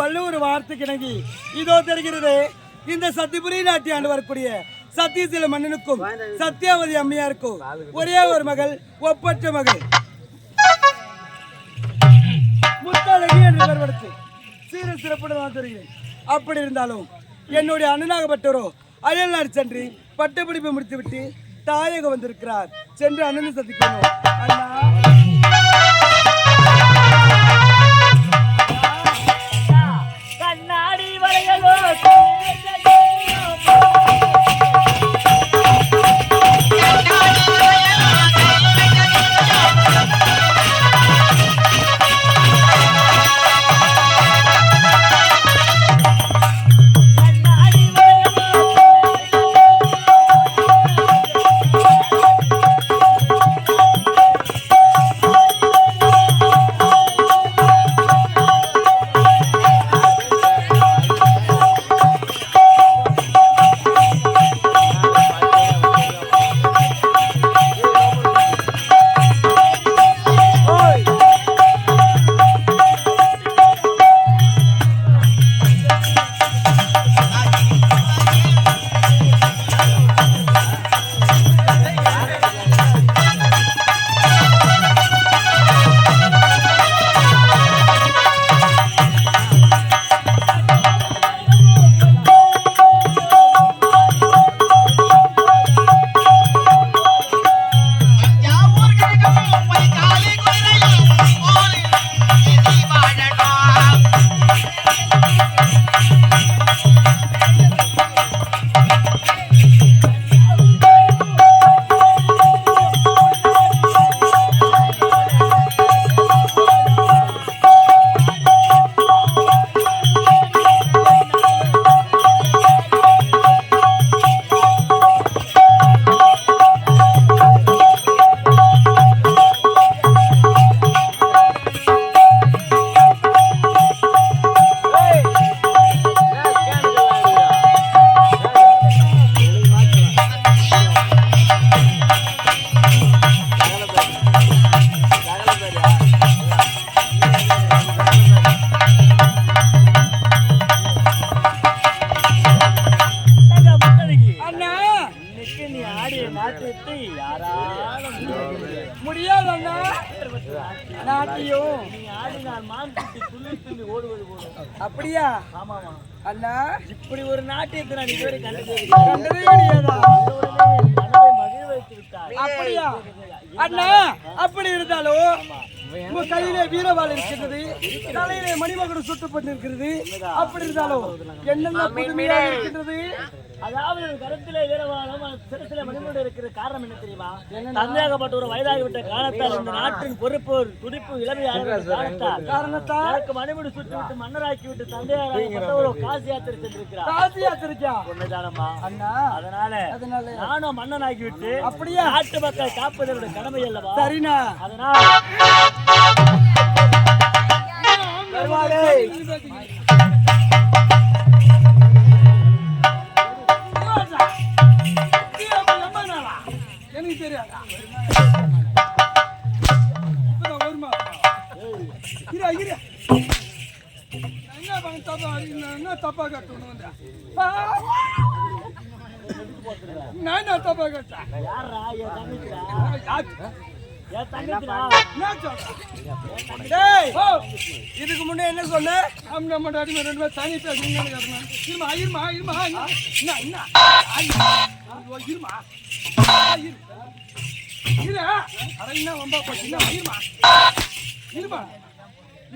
வள்ளுவர் வார்த்தை கிணங்கி இதோ தெரிகிறது. இந்த சத்தியபுரி நாட்டை ஆண்டு வரக்கூடிய சத்தியசீல மன்னனுக்கும் சத்தியாவதி அம்மையாருக்கும் ஒரே ஒரு மகள், ஒப்பற்ற மகள் முத்தழகி என்று பெயர் கொடுத்து சீர சிறப்புடன் தெரிகிறேன். அப்படி இருந்தாலும் என்னுடைய அண்ணனாகப்பட்டவரோ அயல் நாடு சென்று பட்டப்படிப்பை முடித்துவிட்டு தாயகம் வந்திருக்கிறார். சென்று அண்ணனை சந்திக்கணும். அண்ணா கண்ணாடி வளையலோ அப்படியா? அண்ணா இப்படி ஒரு நாட்டியத்தை நான் இதுவரை கண்டதே கிடையாதா? அப்படியா அண்ணா? அப்படி இருந்தாலும் உங்க கையிலே வீரவாள் இருக்கிறது, தலையிலே மணிமகுடம் சுட்டப்பட்டிருக்கிறது. அப்படி இருந்தாலும் என்னென்ன புதுமையாக இருக்கின்றது? அதாவது கருத்திலே வீரவாளும் சிறசில மணிமகுடம் இருக்கிற காரணம் என்ன தெரியுமா? தந்தையாகப்பட்ட ஒரு வயதாகிவிட்ட காரணத்தால் இந்த நாட்டின் பொறுப்பு துடிப்பு இளமையாக காரணத்தால் எனக்கு மணிமகுடம் சுட்டு விட்டு மன்னராக்கி விட்டு தந்தையாகப்பட்ட ஒரு காசி யாத்திரை சென்றிருக்கிறார். காசி யாத்திரைக்கா? ஒண்ணுதானம்மா அண்ணா. அதனால நானும் மன்னனாக்கி விட்டு அப்படியா நாட்டு மக்கள் காப்பதோட கடமை அல்லவா? சரிண்ணா. அதனால் எனக்கு தெரியாதா? என்ன தப்பா கட்டணும்? நான் தப்பா கட்டேன். இதுக்கு முன்னே என்ன சொன்ன? ரெண்டு பேர் தனி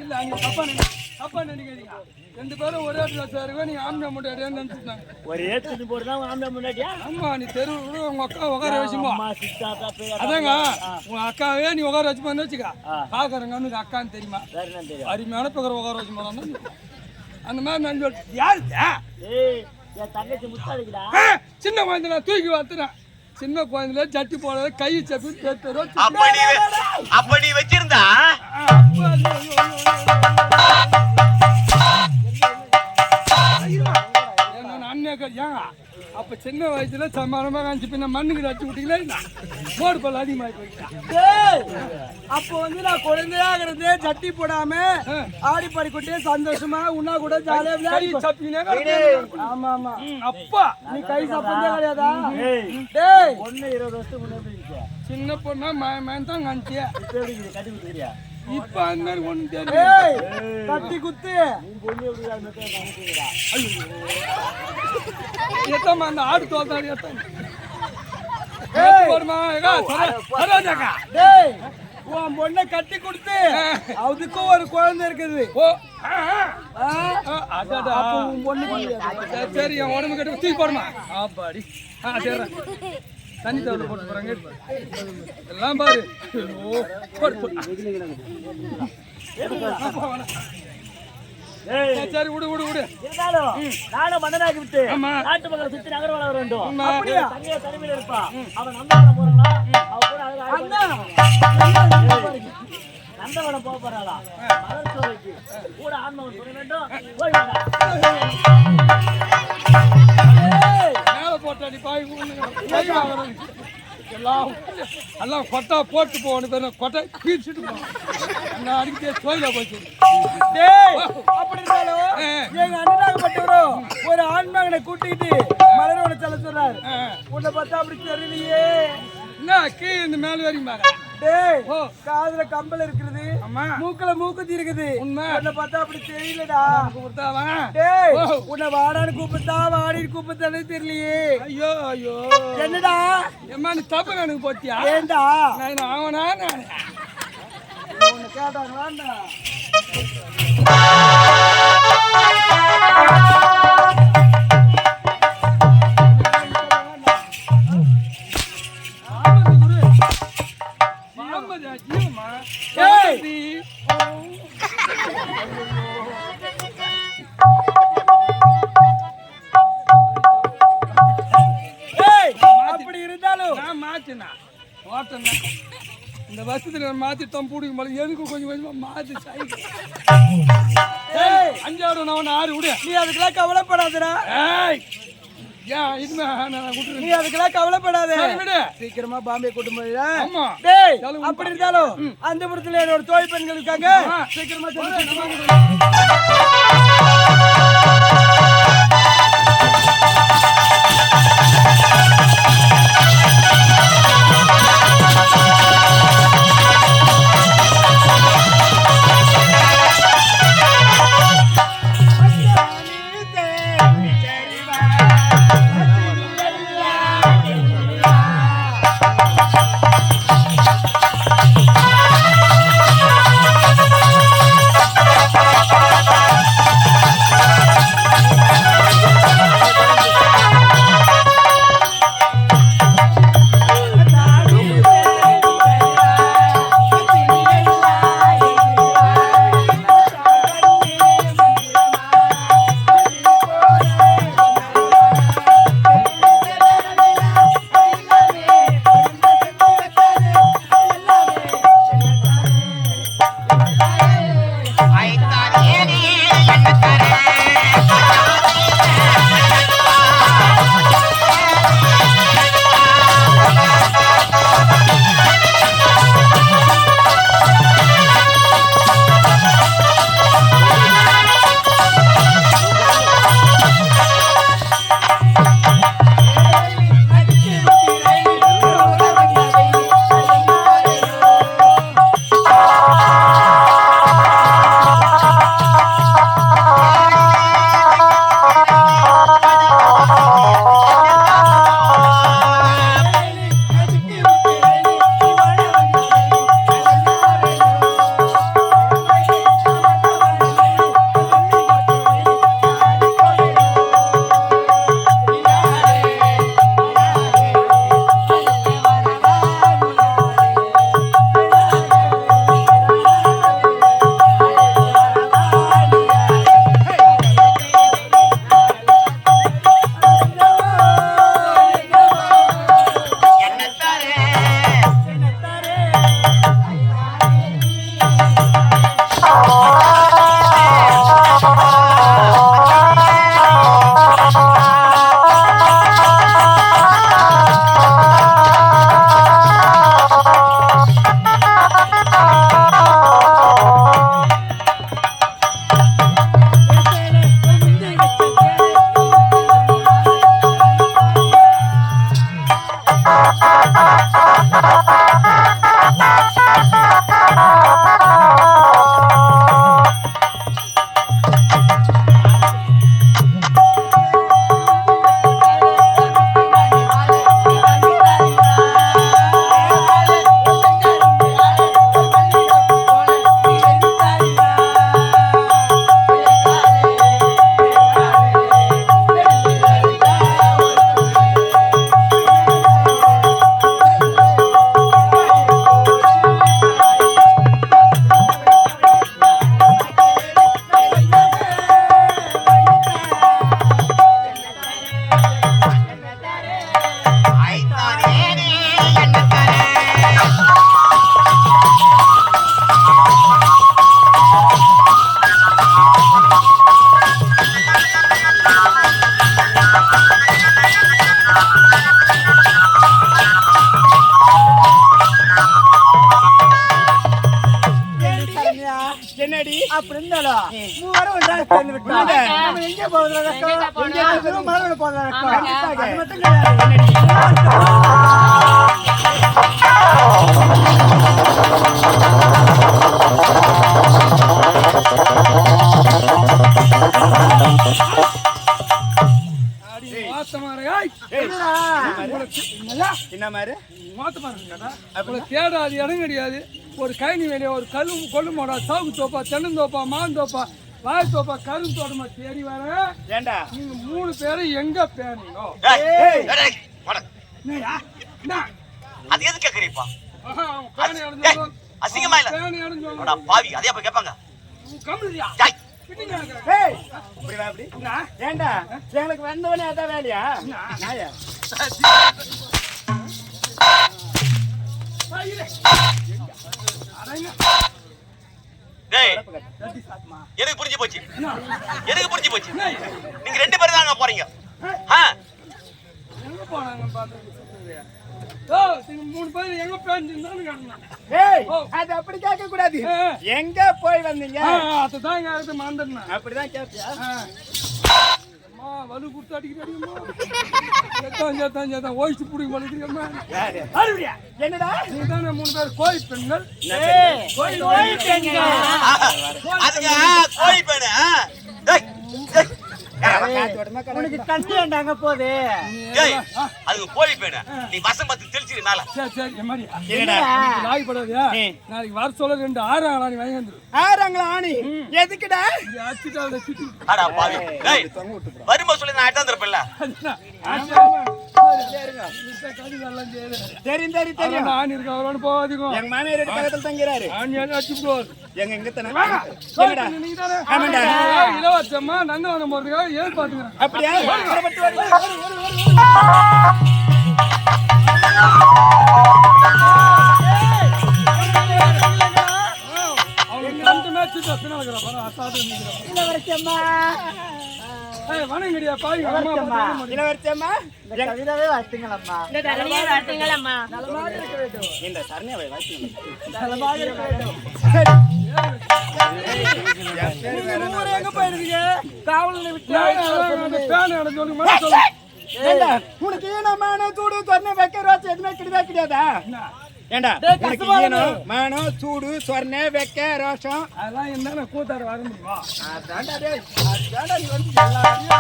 இல்ல அங்க தப்பா நினைக்கிறீங்க. ரெண்டு பேரும் ஒரே ட்ரெஸ்ஸா இருக்கா? நீங்க ஆம்பளை முன்னாடியான்னு நினைச்சிருந்தாங்க. ஒரே துணி போடுதான் ஆம்பளை முன்னாடியா? ஆமா, நீ தெரு உங்க அக்கா உட்கார வச்சுமா. அதாங்க உங்க அக்காவே நீ உட்கார வச்சுமான்னு வச்சுக்கா. பாக்குறங்க அக்கான்னு தெரியுமா? அருமையான பக்கம் உட்கார வச்சுமா. அந்த மாதிரி நான் சொல்லிட்டு யாரு தங்கச்சி முத்தாடிக்கிறா? சின்ன குழந்தை நான் தூக்கி வளர்த்துறேன். சின்ன குழந்தைல ஜட்டி போட கை சப்பி அப்படி வச்சிருந்தா ஏங்க அப்ப சின்ன வயசுல சமானமா காமிச்சு பின்ன மண்ணுக்கு அடிச்சு விட்டீங்களா மோடு பல்ல அதிகமாகி போயிட்டேன். டேய், அப்போ வந்து நான் குழந்தையாக இருந்தே சட்டி போடாம ஆடி பாடிக்கொண்டே சந்தோஷமா உன்னா கூட ஜாலியா விளையாடி. ஆமா ஆமா. அப்பா நீ கை சாப்பிட்டே கிடையாதா? ஏய், டேய், பொண்ணு 20 வருஷத்துக்கு முன்னாடி இருந்துச்சு. சின்ன பொண்ணா மயன் தான் காமிச்சியா இப்ப எப்படி இருக்குது? கட்டி கொடுத்துக்கிறியா? இப்ப அந்த மாதிரி ஒண்ணு தெரியும். டேய், கட்டி குத்து. உன் பொண்ணு எப்படி அது மட்டும் காமிக்கிறா? எத்தமா அந்த ஆடு தோத்தாடி எத்தம் ஏய், போடுமா ஏகா சரோஜாக்கா. டேய், உன் பொண்ணை கட்டி கொடுத்து அதுக்கும் ஒரு குழந்தை இருக்குது. ஓ அப்போ உன் பொண்ணு சரி என் உடம்பு கட்டு தூக்கி போடுமா ஆப்பாடி. சரி தண்ணி தவிர போட்டு போறாங்க எல்லாம் பாரு. ஐயோ, போடு, போடு. ஏய், சரி விடு விடு விடு. இருந்தாலும் நானும் மன்னனாகி விட்டு ஆமா. நாட்டு மக்கள் சுத்தி நகர வளர வேண்டும். ஆமா. அப்படியா? தங்கைய தனிமையில இருப்பா. அவன் நந்தவனம் போறாளா? அவ கூட அண்ணா, நந்தவனம் போக போறாளா? மலர் சோலைக்கு கூட ஆன்மவன் சொல்ல வேண்டும். போயிடா. மேல போட்டாடி பாய் எல்லாம் எல்லாம் கொட்டா போட்டு போகணும் கொட்டை பீடிச்சுட்டு போகணும். நான் அடிக்கிட்டே கோயில போச்சு. டேய், அப்படி இருந்தாலும் எங்க அண்ணனாகப்பட்டவரோ ஒரு ஆண்மகனை கூட்டிட்டு மலரோட செல்ல சொன்னார். உன்னை பார்த்தா அப்படி தெரியலையே. என்ன கீழே இந்த மேல வரைக்கும் பாரு. டேய், காதுல கம்பல் இருக்குது, ஆமா மூக்குல மூக்குத்தி இருக்குது. உண்மை. உன்னை பார்த்தா அப்படி தெரியலடா. கொடுத்தாவா? டேய், உன்னை வாடான்னு கூப்பிட்டா வாடின்னு கூப்பிட்டானே தெரியலையே. ஐயோ ஐயோ என்னடா? ஏம்மா நீ தப்பு எனக்கு போத்தியா? ஏண்டா? நான் அவனா நான் உன்னை கேட்டாங்களாண்டா? ஏய்! ஏய், அப்படி இருந்தாலும் நான் மாத்தினா ஓட்டனா இந்த வருஷத்துல மாத்தி தம் பிடிக்கும் போல எதுக்கு கொஞ்சம் கொஞ்சமா மாத்தி சைக்கிள் ஏய், அஞ்சாடு நான் 6 விடு. நீ அதுக்கெல்லாம் கவலைப்படாதடா. ஏய் ஏன் இதுமே நான் நீ விட்டுருங்க. அதுக்கெல்லாம் கவலைப்படாத. சரி விடு. சீக்கிரமா பாம்பே கூட்டு போயிடா. ஆமா. டேய், சரி, அப்படி இருந்தாலும் அந்த புறத்துல என்னோட தோழி பெண்கள் இருக்காங்க. ஆமா. சீக்கிரமா சொல்லு. அப்படி இருந்தாலும் மூவரும் ஒன்றாக சேர்ந்து விட்டோம். நம்ம எங்கே போவதில்லை மலரோட போவதில்லை. அது மட்டும் தேடாது இடம் கிடையாது. ஒரு கைனி வேலையா ஒரு கொள்ளு மாடா சவுக்கு தோப்பா தென்னந்தோப்பா மாந்தோப்பா வாய் தோப்பா கரும் தோட்டமா தேடி வர நீங்க 3 பேரும் எங்க பேனீங்க? அது எது கேக்குறீப்பா? பேனி அடைஞ்சோம் அசிங்கமா இல்ல பேனி அடைஞ்சோம் பாவி அதே அப்ப கேட்பாங்க. கம்மியா ஏண்டா எங்களுக்கு வந்தவனே அதான் வேலையா? எனக்கு புரிஞ்சு போச்சு. எனக்கு புரிஞ்சு போச்சு. நீங்க 2 பேரும் தாங்க போறீங்க. எங்க போனாங்க பாத்து? நீங்க 3 பேர் எங்க பேஞ்சிருந்தாலும் அது அப்படி கேட்க கூடாது. எங்க போய் வந்தீங்க? அதுதான் எங்க மாந்தன்னா அப்படிதான் கேட்பியா? வலு கொடுத்து அடிக்கிறீங்கம்மா. ஓய்ச்சி பிடிக்க வலிக்கிறீங்கம்மா. என்னடா நீ தானே 3 பேர் கோயில் பெண்கள். அதுக்கு கோழி பேனு. உனக்கு கண்ணு ஏண்டாங்க போது. அதுக்கு கோழி பேனு. நீ வசம் பார்த்து தெளிச்சிரு மேல. சரி மாதிரி நாய் படாதியா? நாளைக்கு வர சொல்ல 2 ஆறாங்களா நீ வாங்கி வந்துரு. ஆறாங்களா ஆணி? எதுக்குடா? அடா பாவி. டேய் வருமா சொல்லி நான் ஆட்டா தரப்பல்ல. தெரியும் தெரியும் தெரியும். ஆணி இருக்கு அவரோட போவாதீங்க. எங்க மாமியார் வீட்டு பக்கத்துல தங்கிறாரு. ஆணி அடிச்சு போவாரு. எங்க எங்க தானே? ஆமாடா. இலவசமா நந்தவனம் போறதுக்காக ஏன் பாத்துக்கிறேன். அப்படியா? வணங்கடியா பாய் இளவரசம்மா கவிதாவே வாழ்த்துங்களம்மா. இந்த தரணியை வாழ்த்துங்களம்மா. நலமாக இருக்க வேண்டும். இந்த சரணியை வாழ்த்துங்கள். நலமாக இருக்க வேண்டும். எங்க போயிருக்கீங்க? காவலனை விட்டு உனக்கு ஈனமான சூடு சொன்ன வைக்க ரோச்சு எதுவுமே கிடையாதா? ஏண்டா உனக்கு ஈனம் மானம் சூடு சொன்ன வைக்க ரோஷம் அதெல்லாம் என்ன கூத்தாரு வர முடியுமா? அதான்டா டேய் அதான்டா நீ வந்து எல்லாரையும்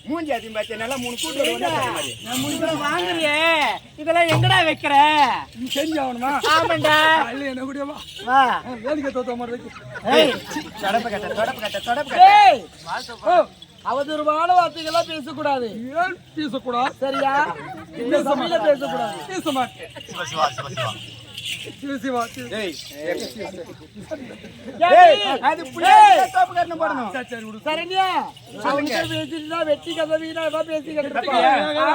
மூஞ்சி அதிகம் பார்த்தா நல்லா 3 கூட்டு வாங்குறியே இதெல்லாம் எங்கடா வைக்கிற? நீ செஞ்சு ஆகணுமா? ஆமாண்டா. இல்ல என்ன கூடவா வா வேலைக்கு தோத்த மாதிரி அவதூறுவான வார்த்தைகள்லாம் பேசக்கூடாது. ஏன் பேசக்கூடாது? சரியா? இந்த சமையல பேசக்கூடாது. பேச மாட்டேன். சிவா சிவா சிவா சிவா சிவா அது புள்ளைய தப்பு கட்டணும் போடணும். சரி விடு. சரியா? அவங்க பேசிட்டா வெட்டி கதை வீணா ஏதோ பேசிக்கிட்டு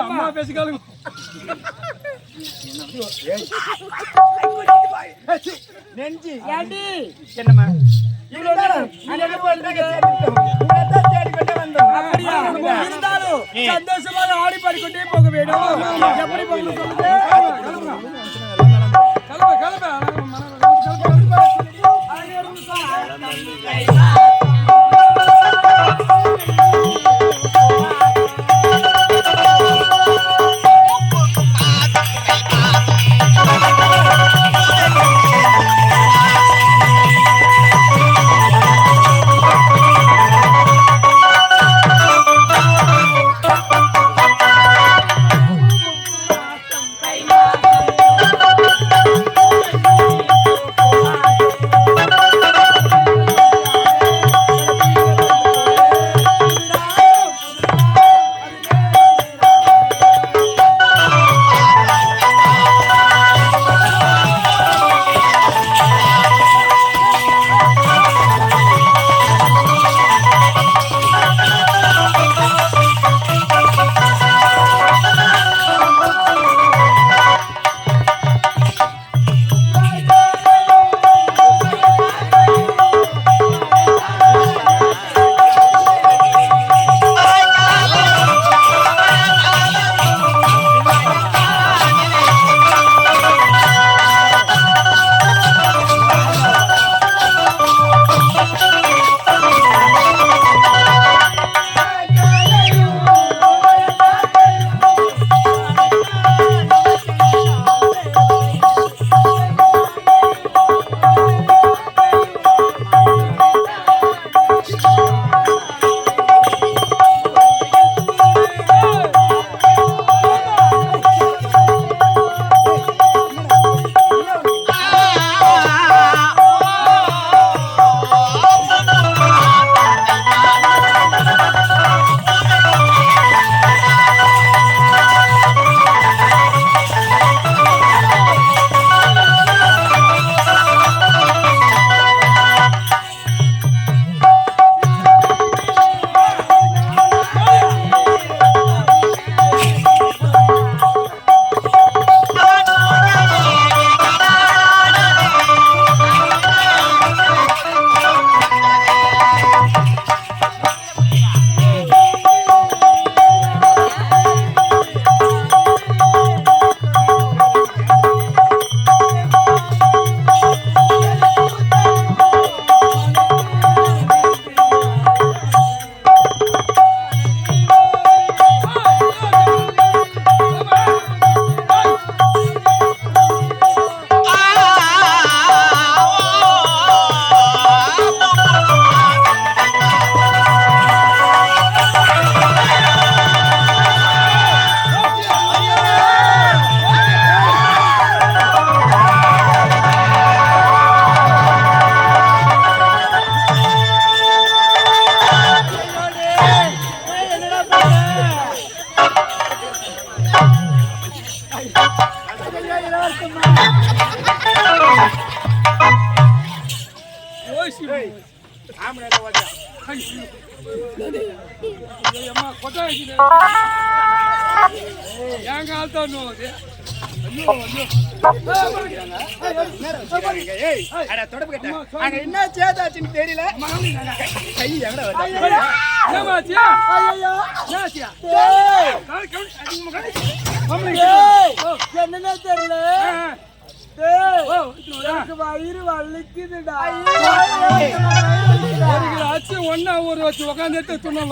அம்மா பேசிக்காலுங்க. நெஞ்சி ஏண்டி என்னம்மா இருந்தாலும் சந்தோஷமாக ஆடி பாடிக்கொண்டே போக வேண்டும். எப்படி போகணும் சொல்லுங்க. அம்மா கொட்டை வைக்குது என் காலத்தான் நோது ஐயோ என்ன சேதாச்சுன்னு தெரியல கை எங்கடா ஏமாச்சியா ஏமாச்சியா என்னன்னு தெரியல வயிறு வலிக்குதுடா ஆச்சு ஒன்னா ஒரு வச்சு உக்காந்து சொன்ன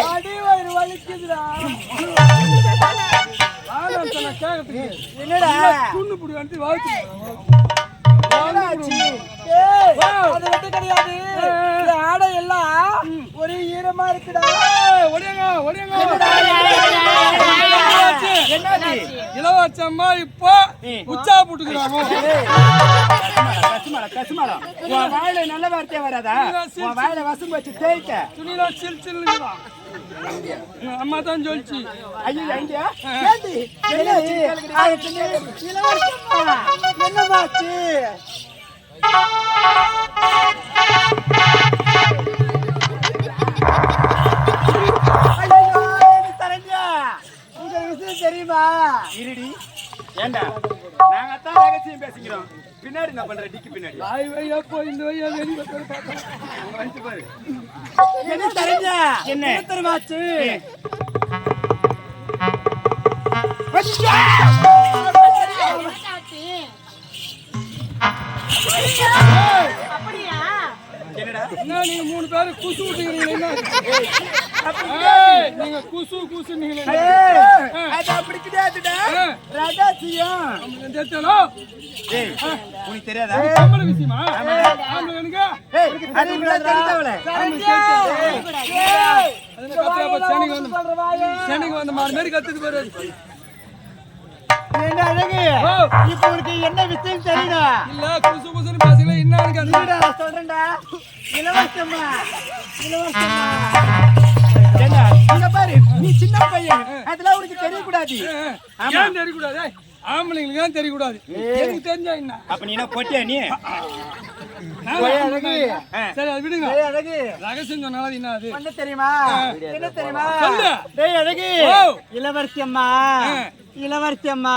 அடி வயிறு வலிக்குதுடா என்னடா துண்ணு புடி வந்து வாழ்த்து அது மட்டும் கிடையாது இந்த ஆடை எல்லாம் ஒரே ஈரமா இருக்குடா இளவரசம்மா இப்போ உச்சா போட்டுக்கிறாங்க உன் வாயில நல்ல வார்த்தையா வராதா உன் வாயில வசம் வச்சு தேய்க்க துணியில சில் சில்லுங்களா அம்மா தான் சொல்லிச்சு ஐயோ ஐயா என்னமாச்சு தெரியுமா இருடி ஏண்டா நாங்க தான் ரகசியம் பேசிக்கிறோம் பின்னாடி நான் பண்ற டிக்கி பின்னாடி வாய் வையா போய் இந்த வையா வெளிய போய் பார்த்தா வந்து பாரு என்ன தெரிஞ்சா என்ன தெரியுமாச்சு அப்படியா? என்னடா என்ன நீங்க மூணு பேரும் குசு விட்டுக்கிறீங்க நீங்க குசு குசு நீங்க அது அப்படி கிடையாதுடா ரகசியம் ஏய் உனக்கு தெரியாதா ஆம்பளை விஷயமா ஆம்பளை எனக்கு அது தெரிஞ்சவளே சேனைக்கு வந்த மாறு மாதிரி கத்துட்டு போறாரு என்ன அழகு இப்ப உனக்கு என்ன விஷயம் தெரியுதா இல்ல குசு குசுன்னு பேசல என்ன சொல்றேன்டா இலவசமா இங்க பாரு நீ சின்ன பையன் அதெல்லாம் உனக்கு தெரியக்கூடாது ஏன் தெரியக்கூடாது ஆம்பளைங்களுக்கு தான் தெரியக்கூடாது எனக்கு தெரிஞ்சா என்ன அப்ப நீ என்ன போட்டியா நீ சரி அது விடுங்க அழகு ரகசியம் சொன்னாலும் என்ன அது என்ன தெரியுமா என்ன தெரியுமா சொல்லு. டேய் அழகு ஓ. இளவரசியம்மா இளவரசியம்மா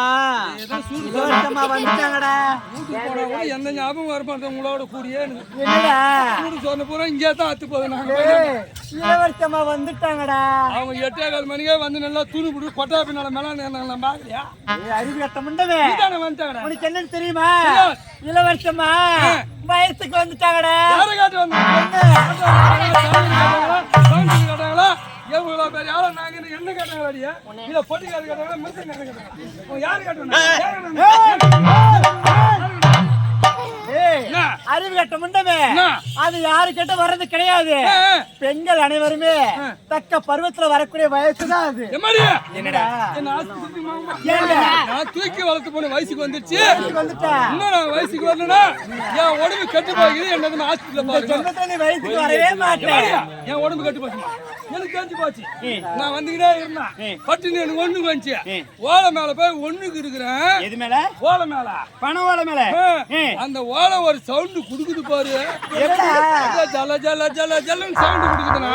ஏதோ சூடு இளவரசியம்மா வந்துட்டாங்கடா வீட்டுக்கு போனா கூட எந்த ஞாபகம் வர மாட்டேன் உங்களோட கூடியே என்னடா சூடு சொன்ன பூரா இங்கே தான் அத்து போகுது நாங்க ஏய், இளவரசியம்மா வந்துட்டாங்கடா அவங்க 8:15 மணிக்கே வந்து நல்லா துணி போட்டு கொட்டா பின்னால மேல பாக்கலையா ஏய், அறிவு கட்ட முண்டவே நீதானே வந்துட்டாங்கடா உனக்கு என்னன்னு தெரியுமா தெரியாது. இளவரசியம்மா வயசுக்கு வந்துட்டாங்கடா யாரை காட்டு வந்தாங்க கேட்டாங்களா எவ்வளோ பேர் யாரோ நாங்க என்ன கேட்டாங்களா இல்ல பொட்டிக்காரர் கேட்டாங்களா மிருசன் கேட்டாங்க யாரு காட்டுவாங்க ஏய், அறிவு கட்ட முண்டவே அது யாரு கிட்ட வர்றது கிடையாது பெண்கள் அனைவருமே தக்க பருவத்துல வரக்கூடிய வயசுதான் அது என்னடா என்ன ஆஸ்பத்திரி மாமா ஏங்க நான் தூக்கி வளர்த்து போன வயசுக்கு வந்துருச்சு வந்துட்டா இன்னும் நான் வயசுக்கு வரலன்னா என் உடம்பு கெட்டு போகுது என்னது ஹாஸ்பிட்டல் பாருங்க ஜென்மத்துல நீ வயசுக்கு வரவே மாட்டேன் என் உடம்பு கெட்டு போச்சுமா எனக்கு தெரிஞ்சு போச்சு நான் வந்துக்கிட்டே இருந்தேன் பட்டுன்னு எனக்கு ஒண்ணுக்கு வந்துச்சு ஓலை மேல போய் ஒண்ணுக்கு இருக்கிறேன் எது மேல ஓலை மேல பணம் ஓலை மேல அந்த ஓலை ஒரு சவுண்ட் குடுக்குது பாரு என்னடா ஜல ஜல ஜல ஜலன்னு சவுண்ட் குடுக்குதுன்னா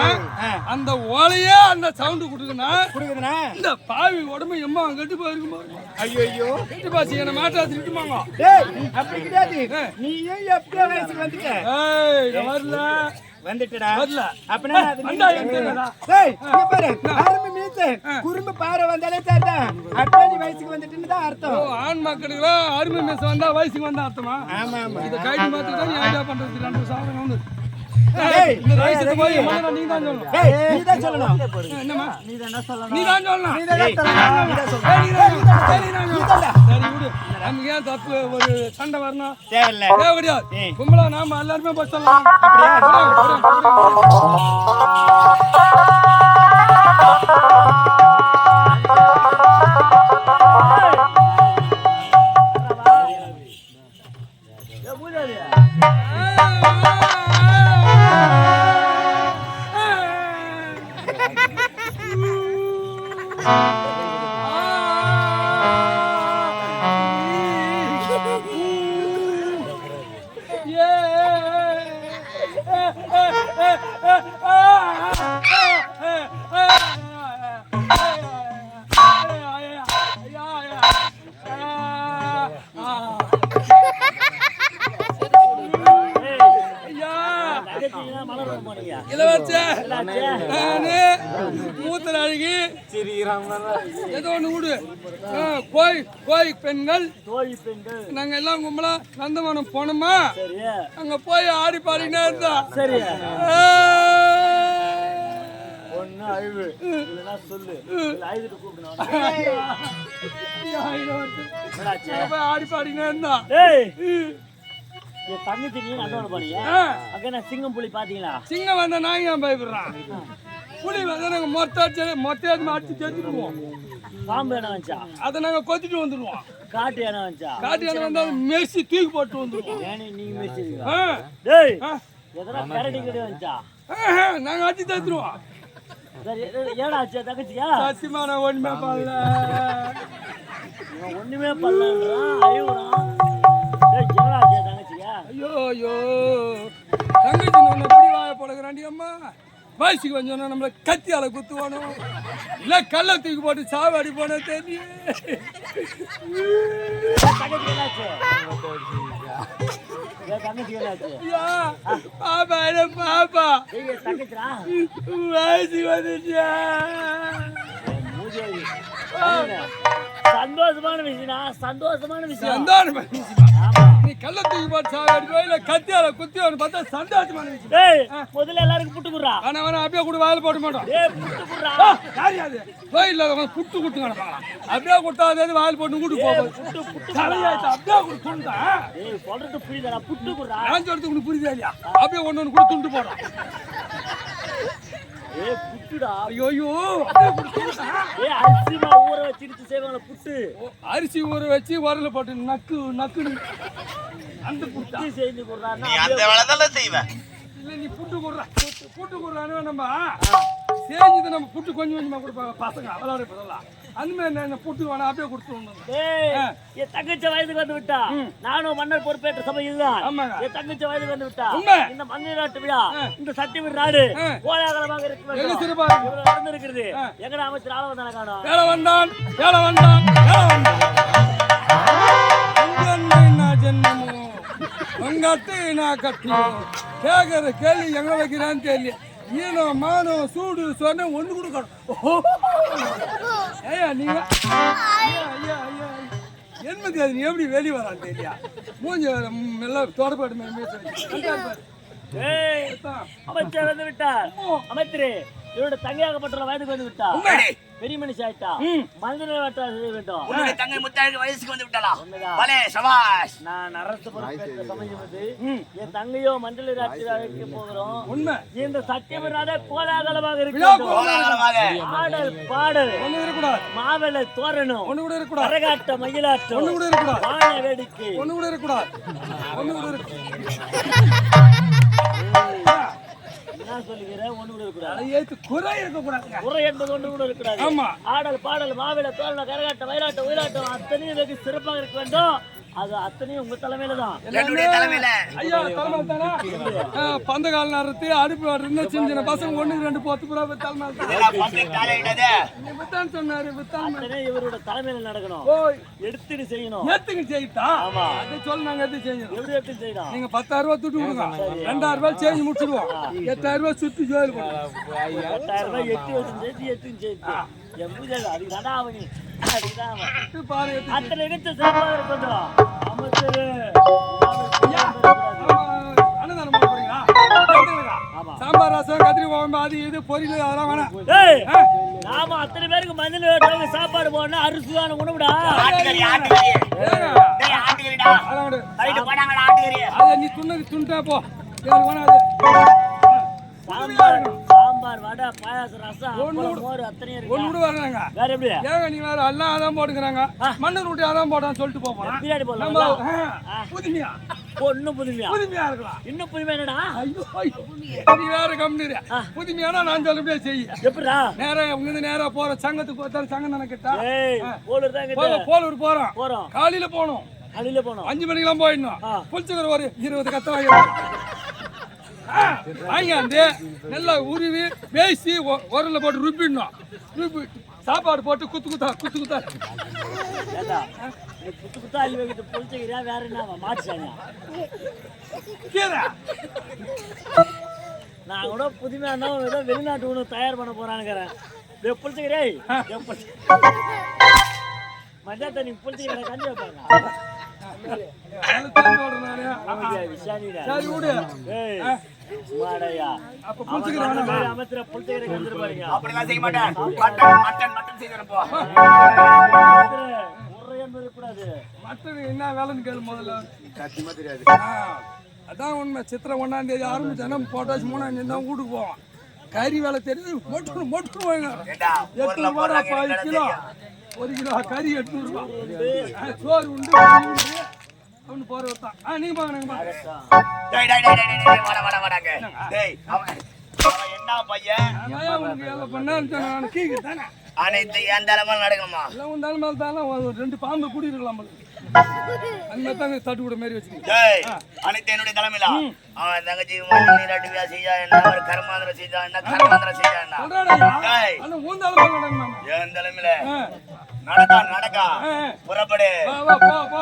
அந்த ஓலையே அந்த சவுண்ட் குடுக்குதுன்னா குடுக்குதுனா இந்த பாவி உடம்பு எம்மா கெட்டு போயிருக்குமா ஐயோ ஐயோ கெட்டு போச்சு என்ன மாட்டா திட்டுமாங்க டேய் அப்படி கிடையாது நீ ஏன் எப்போ வயசுக்கு வந்துட்ட ஏய் நான் வரல வந்துட்டடா வரல அப்பனா அது வந்தா எனக்கு தெரியாதா? டேய் இங்க பாரு அருமை மீசை குறும்பு பாறை வந்தாலே சரிதான் அப்ப நீ வயசுக்கு வந்துட்டுன்னு தான் ஓ அர்த்தம் ஆண் மக்களுக்கு அருமை மிஸ் வந்தா வயசுக்கு வந்தா அர்த்தமா ஆமா ஆமா இதை கைட்டு மாத்தி தான் நீ ஐடியா பண்றது 2 சாதனம் வந்து டேய் இந்த வயசுக்கு போய் முதல்ல நீ தான் சொல்லணும் டேய் நீ தான் சொல்லணும் என்னம்மா நீ என்ன சொல்லணும் நீ தான் சொல்லணும் நீ தான் சொல்லணும் சரி விடு நமக்கு ஏன் தப்பு ஒரு சண்டை வரணும் தேவையில்ல கிடையாது கும்பலா நாம எல்லாருமே போய் சொல்லலாம் மலர் போனீங்க மூத்தர் அழகி ஏதோ ஒண்ணு விடு கோயில் பெண்கள் நாங்க எல்லாம் கும்பலா நந்தவனம் போனோமா அங்க போய் ஆடி பாடினே இருந்தா சரி ஒண்ணு அழுவு இல்லைன்னா சொல்லு அழுதுட்டு கூப்பிடணும் போய் ஆடி பாடினே இருந்தா என் தங்கச்சி நீங்க அண்ணன் போனீங்க அங்க என்ன சிங்கம் புலி பாத்தீங்களா சிங்கம் வந்தா நாங்க ஏன் பயப்படுறான் புலி வந்தா நாங்க மொத்தம் அடிச்சு சேர்த்துக்குவோம் பாம்பு என்ன வந்துச்சா அதை நாங்க கொத்திட்டு வந்துடுவோம் காட்டு என்ன வந்துச்சா காட்டு என்ன வந்தா மெர்சி தூக்கி போட்டு வந்துடுவோம் ஏனே நீங்க மெர்சிங்க டேய் எதனா கரடி கிட்ட வந்துச்சா நாங்க அடிச்சு தந்துருவோம் சரி ஏடா ஆச்சு தங்கச்சியா சத்தியமா நான் ஒண்ணுமே பண்ணல ஒண்ணுமே பண்ணலன்றான் அழுவுறான் டேய் ஏடா ஆச்சு தங்கச்சியா ஐயோ ஐயோ தங்கச்சி நான் எப்படி வாய போடுகிறாண்டி அம்மா வயசுக்கு கொஞ்சம் நம்மள கத்தியால குத்துவானோ இல்ல கல்ல தூக்கி போட்டு சாவாடி போன தெரியும் தங்கச்சி என்னாச்சு தங்கச்சி என்னாச்சு பாப்பா என்ன பாப்பா தங்கச்சிரா வயசுக்கு வந்துச்சா சந்தோஷமான விஷயம் நீ கல்ல தூக்கி போட்டு சாவாடி போய் கத்தியால குத்திவான்னு பார்த்தா சந்தோஷமான விஷயம் டேய் முதல்ல எல்லாருக்கும் புட்டு குடுறா ஆனா வேணா அப்படியே கூட வாயில போட மாட்டோம் டேய் புட்டு குடுறா யாரு கோயில்ல புட்டு குட்டு கிடப்பாங்க அப்படியே கொடுத்தா அது வாயில் போட்டு கூட்டு போகும் தலையாச்சு அப்படியே கூட துண்டா டேய் சொல்றது புரியுதா புட்டு குடுறா நான் சொல்றது உனக்கு புரியுதா இல்லையா அப்படியே ஒண்ணு கூட துண்டு போடுறான் ஏய் புட்டுடா ஐயோ ஐயோ அப்படியே கூட துண்டா ஏய் அரிசி மா ஊற வச்சிட்டு செய்வாங்க புட்டு அரிசி ஊற வச்சு உரல போட்டு நக்கு அந்த புட்டு செய்து குடுறா நீ அந்த வேலை தான் செய்வ இல்ல நீ புட்டு குடுறானே நம்ம சேஞ்சுது நம்ம புட்டு கொஞ்சம் கொஞ்சமா கொடுப்பாங்க பசங்க விளையாட போதெல்லாம் அந்த மாதிரி என்ன புட்டு வேணா அப்படியே கொடுத்து ஏய் என் தங்கச்சி வயதுக்கு வந்து விட்டா நானும் மன்னர் பொறுப்பேற்ற சபை இதுதான் என் தங்கச்சி வயதுக்கு வந்து விட்டா இந்த மன்னர் நாட்டு விழா இந்த சத்தியமீர் நாடு கோலாகலமாக இருக்கு நடந்திருக்கிறது எங்கட அமைச்சர் ஆள வந்தான காணோம் வேலை வந்தான் ஜென்மமோ உங்க அத்தை நான் கட்டியும் கேட்கற கேள்வி எங்க வைக்கிறான்னு தெரியல ஈனோ மானோ சூடு சொன்ன ஒண்ணு கொடுக்கணும் ஐயா நீங்க என்மதி அது நீ எப்படி வெளியே வரான்னு தெரியா மூஞ்சி எல்லாம் தொடர்பாடு அமைச்சர் வந்து விட்டார் அமைச்சரே இவரோட தங்கையாகப்பட்ட வயதுக்கு வந்து விட்டார் பெரிய மனுஷன் ஆயிட்டா மனிதனை செய்ய வேண்டும் உன்னுடைய தங்கை முத்தாளுக்கு வயசுக்கு வந்து விட்டலா பலே சபாஷ் நான் அரசு பொறுப்பேற்ற சமயத்து என் தங்கையோ மண்டல ராட்சியாக போகிறோம் உண்மை இந்த சத்தியமராத கோலாகலமாக இருக்கு ஆடல் பாடல் ஒண்ணு இருக்கக்கூடாது மாவெள தோரணம் ஒண்ணு கூட இருக்கக்கூடாது கரகாட்ட மயிலாட்டம் ஒண்ணு கூட இருக்கக்கூடாது வான வேடிக்கை ஒண்ணு கூட இருக்கக்கூடாது ஒண்ணு கூட இருக்கு நான் சொல்லுகிறேன் ஒண்ணு கூட இருக்கக்கூடாது ஏத்து குறை இருக்கக்கூடாதுங்க குறை என்பது ஒன்று கூட இருக்கக்கூடாது ஆமா ஆடல் பாடல் மாவிள தோரணம் கரகாட்டம் மயிலாட்டம் ஒயிலாட்டம் அத்தனையும் வெகு சிறப்பாக இருக்க வேண்டும் அது அத்தனையும் உங்க தலைமையில தான் என்னுடைய தலைமையில ஐயா தலைமை தானே பந்த கால நேரத்து அடுப்பு இருந்து சின்ன சின்ன பசங்க 1-2 போத்து புறா தலைமை தான் சொன்னாரு அத்தனை இவரோட தலைமையில நடக்கணும் எடுத்துட்டு செய்யணும் ஏத்துக்கு செய்தா ஆமா அதை சொல்ல நாங்க எடுத்து செய்யணும் எப்படி எடுத்து செய்யணும் நீங்க 10,000 ரூபாய் துட்டு கொடுங்க 2,000 ரூபாய் சேஞ்ச் முடிச்சிடுவோம் 8,000 ரூபாய் சுத்தி ஜோயில் போடுவோம் 8,000 ரூபாய் எட்டு வச்சு எட்டுன்னு சேர்த்து என் பூஜை அதுக்கு நடா அவனி அதுதான் பாரு அத்தனை நிகழ்ச்சி சிறப்பாக இருக்கட்டும் அமைச்சரு அன்னதானம் போட போறீங்களா சாம்பார் ரசம் கத்திரி குழம்பு அது இது பொரியல் அதெல்லாம் வேணாம் நாம அத்தனை பேருக்கு மஞ்சள் சாப்பாடு போடணும் அரிசியான உணவுடா அதை நீ துண்டா போ சாம்பார் வடை பாயாசம் ரசம் மோர் அத்தனையும் இருக்கு ஒண்ணு கூட வராங்க வேற எப்படி ஏங்க நீ வேற எல்லாம் அதான் போட்டுக்கிறாங்க மண்ணு ரொட்டி அதான் போடான்னு சொல்லிட்டு போறோம் பிரியாணி போடலாம் புதுமையா இன்னும் புதுமையா இருக்கலாம் இன்னும் புதுமையா என்னடா ஐயோ நீ வேற கம்பெனி புதுமையானா நான் சொல்ல செய்ய எப்படா நேரா இங்க நேரா போற சங்கத்துக்கு போற சங்கம் தானே கிட்ட போலூர் தான் போலூர் போறோம் காலையில போனோம் அடியில போனோம் 5 மணிக்கெல்லாம் போயிடணும். புளிச்சக்கரை ஒரு 20 கத்த வாங்கியாந்து நல்லா உருவி பேசி உரல்ல போட்டு ருப்பிடணும். ருப்பி சாப்பாடு போட்டு குத்து குத்தா ஏண்டா நீ குத்தா அள்ளி வைக்கிட்டு புளிச்சக்கிறியா வேற என்ன மாட்டிச்சாங்க? கீரை நான் கூட புதுமையா இருந்தா ஏதோ வெளிநாட்டு உணவு தயார் பண்ண போறானுங்கிறேன். புளிச்சக்கிரே மஞ்சா தண்ணி புளிச்சக்கிற கஞ்சி வைப்பாங்க. சரி விடு. அப்ப புளிச்சக்கிற அமைச்சர புளிச்சக்கிற கஞ்சி பாருங்க. அப்படிலாம் செய்ய மாட்டேன். மட்டன் செய்யறப்போ கூடாது. மட்டன் என்ன வேலைன்னு கேளு முதல்ல. சத்தியமா தெரியாது. அதான் உண்மை. சித்திரை 1ஆம் தேதி ஆரம்பிச்சா போட்டாச்சு 3ஆம் தேதி தான் வீட்டுக்கு போவோம். கறி வேலை தெரியுது. மொட்டு வாங்க 800 ரூபா 5 கிலோ. 1 கிலோ கறி 800 ரூபா. சோறு உண்டு அவனு போற தான். நீங்க பாருங்க. என்ன பையன் பண்ண கீழே தானே அனைத்து என் தலைமையில் நடக்கணுமா? இல்லை உன் தலைமையில தானே 2 பாம்பு கூடியிருக்கலாம். அந்த மாதிரி தான் தட்டு கூட மாதிரி வச்சுக்கோங்க. அனைத்து என்னுடைய தலைமையில அவன் தங்கச்சி நீராட்டுவியா செய்யா என்ன ஒரு கர்மாந்திரம் செய்தா என்ன கர்மாந்திரம் செய்யா என்ன உன் தலைமையில என் தலைமையில நடக்கா புறப்படு. போ